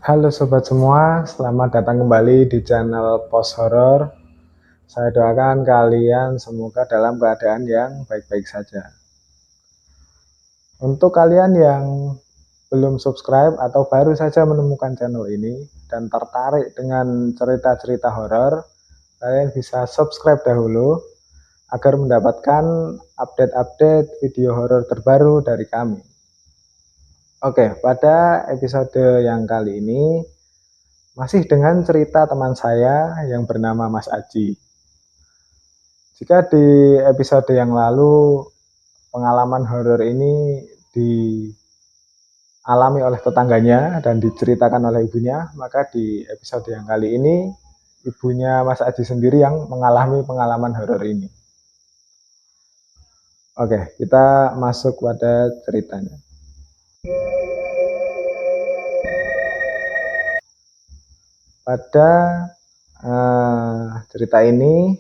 Halo sobat semua, selamat datang kembali di channel Post Horror. Saya doakan kalian semoga dalam keadaan yang baik-baik saja. Untuk kalian yang belum subscribe atau baru saja menemukan channel ini dan tertarik dengan cerita-cerita horor, kalian bisa subscribe dahulu agar mendapatkan update-update video horor terbaru dari kami. Oke, pada episode yang kali ini masih dengan cerita teman saya yang bernama Mas Aji. Jika di episode yang lalu pengalaman horor ini dialami oleh tetangganya dan diceritakan oleh ibunya, maka di episode yang kali ini ibunya Mas Aji sendiri yang mengalami pengalaman horor ini. Oke, kita masuk pada ceritanya. Pada cerita ini,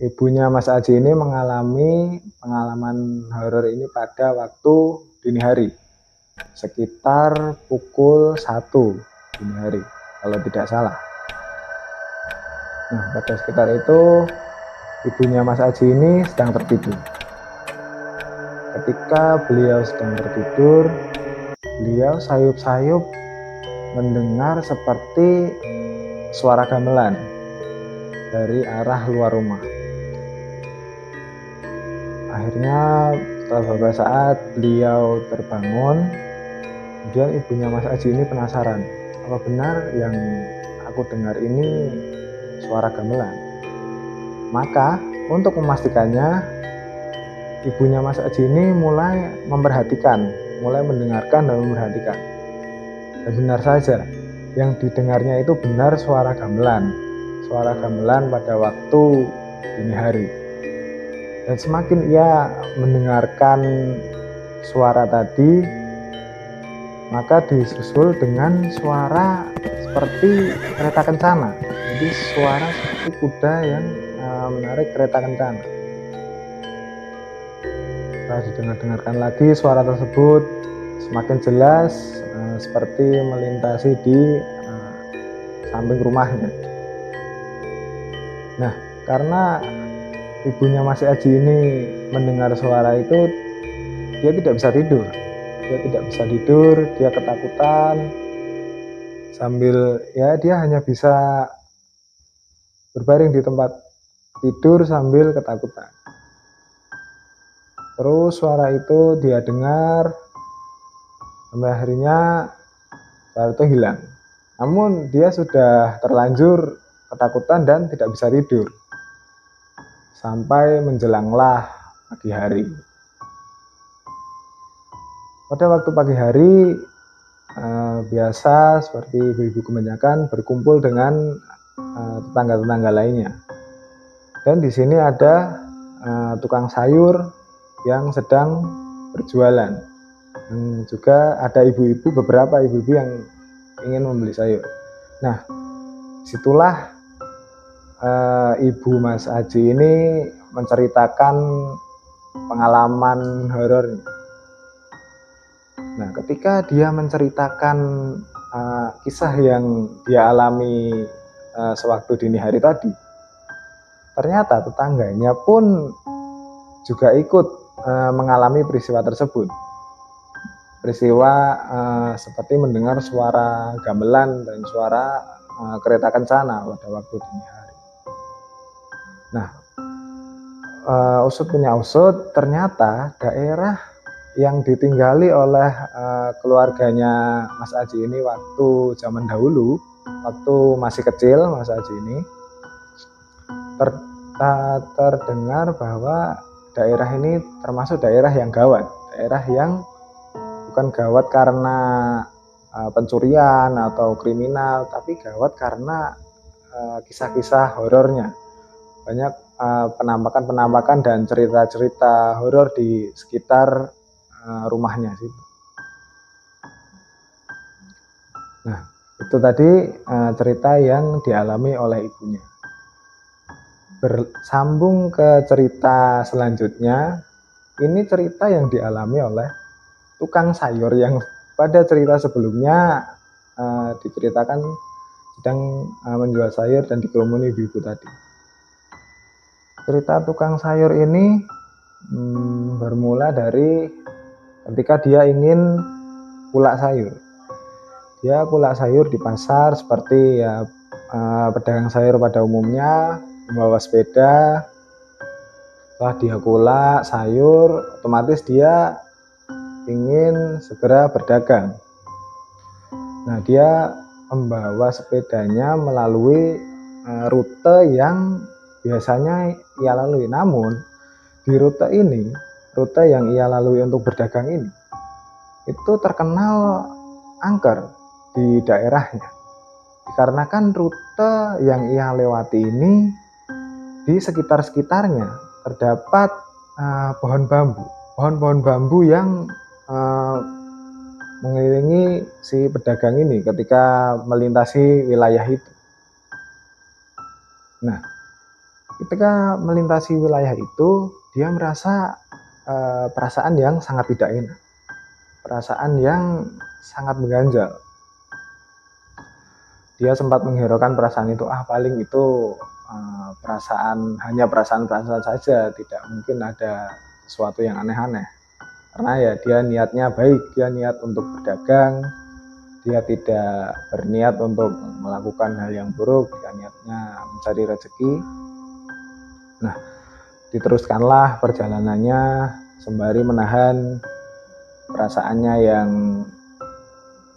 ibunya Mas Aji ini mengalami pengalaman horor ini pada waktu dini hari, sekitar pukul 1 dini hari, kalau tidak salah. Nah, pada sekitar itu, ibunya Mas Aji ini sedang tertidur. Ketika beliau sedang tertidur, beliau sayup-sayup mendengar seperti suara gamelan dari arah luar rumah. Akhirnya setelah beberapa saat beliau terbangun. Kemudian ibunya Mas Aji ini penasaran, apa benar yang aku dengar ini suara gamelan? Maka untuk memastikannya, ibunya Mas Aji ini mulai memperhatikan, mulai mendengarkan dan memperhatikan. Dan benar saja, yang didengarnya itu benar suara gamelan pada waktu dini hari. Dan semakin ia mendengarkan suara tadi, maka disusul dengan suara seperti kereta kencana. Jadi suara seperti kuda yang menarik kereta kencana. Setelah didengarkan lagi, suara tersebut semakin jelas, seperti melintasi di samping rumahnya. Nah, karena ibunya Mas Aji ini mendengar suara itu, dia tidak bisa tidur. Dia ketakutan, sambil dia hanya bisa berbaring di tempat tidur sambil ketakutan. Terus suara itu dia dengar sampai akhirnya suara itu hilang. Namun dia sudah terlanjur ketakutan dan tidak bisa tidur sampai menjelanglah pagi hari. Pada waktu pagi hari, biasa seperti ibu-ibu kebanyakan berkumpul dengan tetangga-tetangga lainnya. Dan di sini ada tukang sayur yang sedang berjualan. Dan juga ada beberapa ibu-ibu yang ingin membeli sayur. Nah, situlah ibu Mas Aji ini menceritakan pengalaman horornya. Nah, ketika dia menceritakan kisah yang dia alami sewaktu dini hari tadi, ternyata tetangganya pun juga ikut mengalami peristiwa tersebut. Peristiwa seperti mendengar suara gamelan dan suara kereta kencana pada waktu dini hari. Nah, usut punya usut, ternyata daerah yang ditinggali oleh keluarganya Mas Aji ini waktu zaman dahulu, waktu masih kecil Mas Aji ini, terdengar bahwa daerah ini termasuk daerah yang gawat, daerah yang bukan gawat karena pencurian atau kriminal, tapi gawat karena kisah-kisah horornya. Banyak penampakan dan cerita-cerita horor di sekitar rumahnya situ. Nah, itu tadi cerita yang dialami oleh ibunya. Bersambung ke cerita selanjutnya, ini cerita yang dialami oleh tukang sayur yang pada cerita sebelumnya diceritakan sedang menjual sayur dan dikerumuni ibu-ibu tadi. Cerita tukang sayur ini bermula dari ketika dia ingin kulak sayur. Dia kulak sayur di pasar seperti ya pedagang sayur pada umumnya, membawa sepeda. Setelah dia kulak sayur, otomatis dia ingin segera berdagang. Nah, dia membawa sepedanya melalui rute yang biasanya ia lalui. Namun di rute yang ia lalui untuk berdagang ini, itu terkenal angker di daerahnya. Dikarenakan rute yang ia lewati ini di sekitar-sekitarnya terdapat pohon-pohon bambu yang mengelilingi si pedagang ini ketika melintasi wilayah itu. Nah, ketika melintasi wilayah itu, dia merasa perasaan yang sangat tidak enak, perasaan yang sangat mengganjal. Dia sempat menghiraukan perasaan itu, paling itu hanya perasaan saja, tidak mungkin ada sesuatu yang aneh-aneh. Karena ya dia niatnya baik, dia niat untuk berdagang, dia tidak berniat untuk melakukan hal yang buruk, dia niatnya mencari rezeki. Nah, diteruskanlah perjalanannya sembari menahan perasaannya yang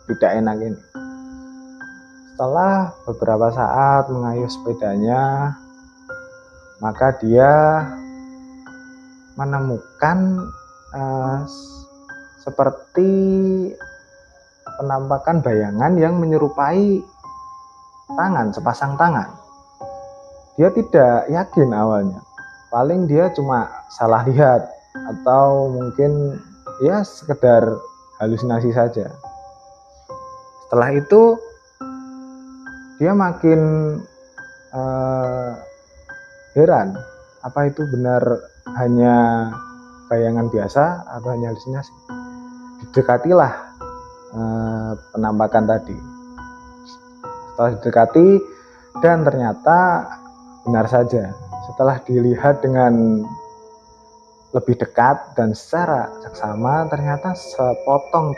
tidak enak ini. Setelah beberapa saat mengayuh sepedanya, maka dia menemukan seperti penampakan bayangan yang menyerupai sepasang tangan. Dia tidak yakin awalnya, paling dia cuma salah lihat atau mungkin ya sekedar halusinasi saja. Setelah itu dia makin heran, apa itu benar hanya bayangan biasa atau hanya halusinasi. Didekatilah penampakan tadi. Setelah didekati dan ternyata benar saja, setelah dilihat dengan lebih dekat dan secara seksama, ternyata sepotong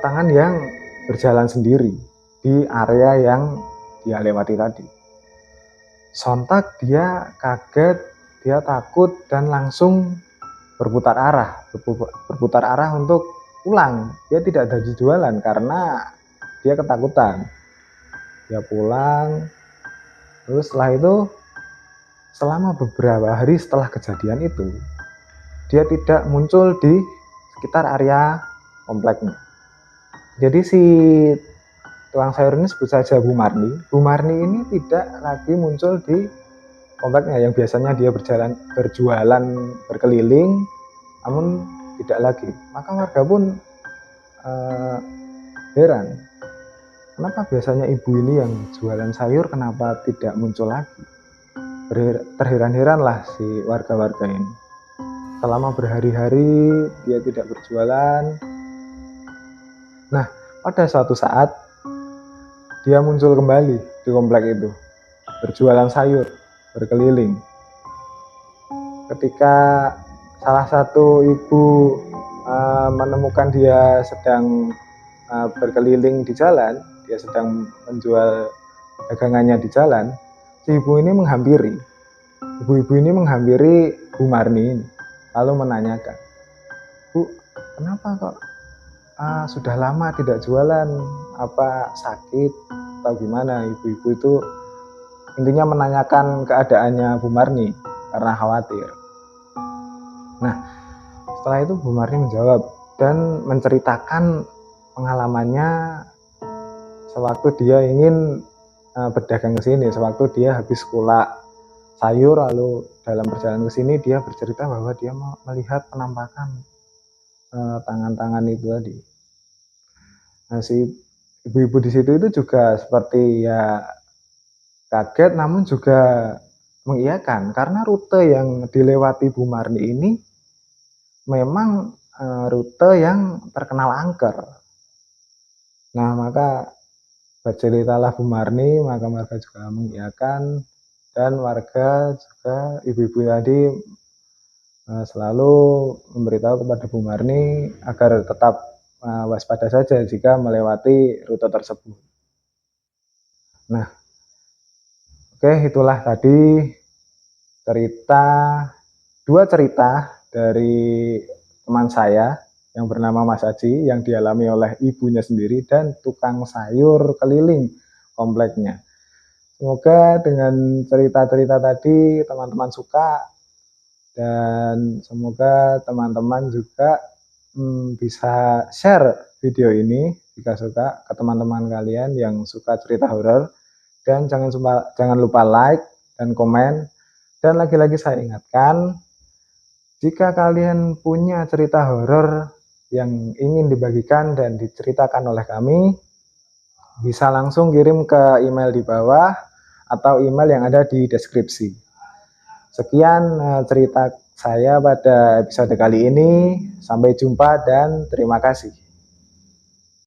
tangan yang berjalan sendiri di area yang dia lewati tadi. Sontak dia kaget, dia takut dan langsung berputar arah untuk pulang. Dia tidak jadi jualan karena dia ketakutan. Dia pulang, terus setelah itu selama beberapa hari setelah kejadian itu, dia tidak muncul di sekitar area kompleknya. Jadi si tukang sayur ini sebut saja Bu Marni. Bu Marni ini tidak lagi muncul di kompleknya yang biasanya dia berjualan berkeliling, namun tidak lagi. Maka warga pun heran, kenapa biasanya ibu ini yang jualan sayur kenapa tidak muncul lagi. Terheran-heranlah si warga-warga ini. Selama berhari-hari dia tidak berjualan. Nah, pada suatu saat dia muncul kembali di komplek itu, berjualan sayur, berkeliling. Ketika salah satu ibu menemukan dia sedang berkeliling di jalan, dia sedang menjual dagangannya di jalan, si ibu ini menghampiri. Ibu-ibu ini menghampiri Bu Marni ini, lalu menanyakan, "Bu, kenapa kok sudah lama tidak jualan? Apa sakit atau gimana?" Ibu-ibu itu intinya menanyakan keadaannya Bu Marni karena khawatir. Nah, setelah itu Bu Marni menjawab dan menceritakan pengalamannya sewaktu dia ingin berdagang ke sini, sewaktu dia habis kulak sayur lalu dalam perjalanan ke sini dia bercerita bahwa dia melihat penampakan tangan-tangan itu tadi. Nah, si ibu-ibu di situ itu juga seperti ya kaget namun juga mengiyakan karena rute yang dilewati Bu Marni ini memang rute yang terkenal angker. Nah, maka berceritalah Bu Marni, maka warga juga mengiyakan, dan warga juga ibu-ibu tadi selalu memberitahu kepada Bu Marni agar tetap waspada saja jika melewati rute tersebut. Nah, oke, itulah tadi dua cerita dari teman saya yang bernama Mas Aji yang dialami oleh ibunya sendiri dan tukang sayur keliling kompleknya. Semoga dengan cerita-cerita tadi teman-teman suka, dan semoga teman-teman juga bisa share video ini jika suka ke teman-teman kalian yang suka cerita horor, dan jangan lupa like dan komen. Dan lagi-lagi saya ingatkan, jika kalian punya cerita horor yang ingin dibagikan dan diceritakan oleh kami, bisa langsung kirim ke email di bawah atau email yang ada di deskripsi. Sekian cerita saya pada episode kali ini. Sampai jumpa dan terima kasih.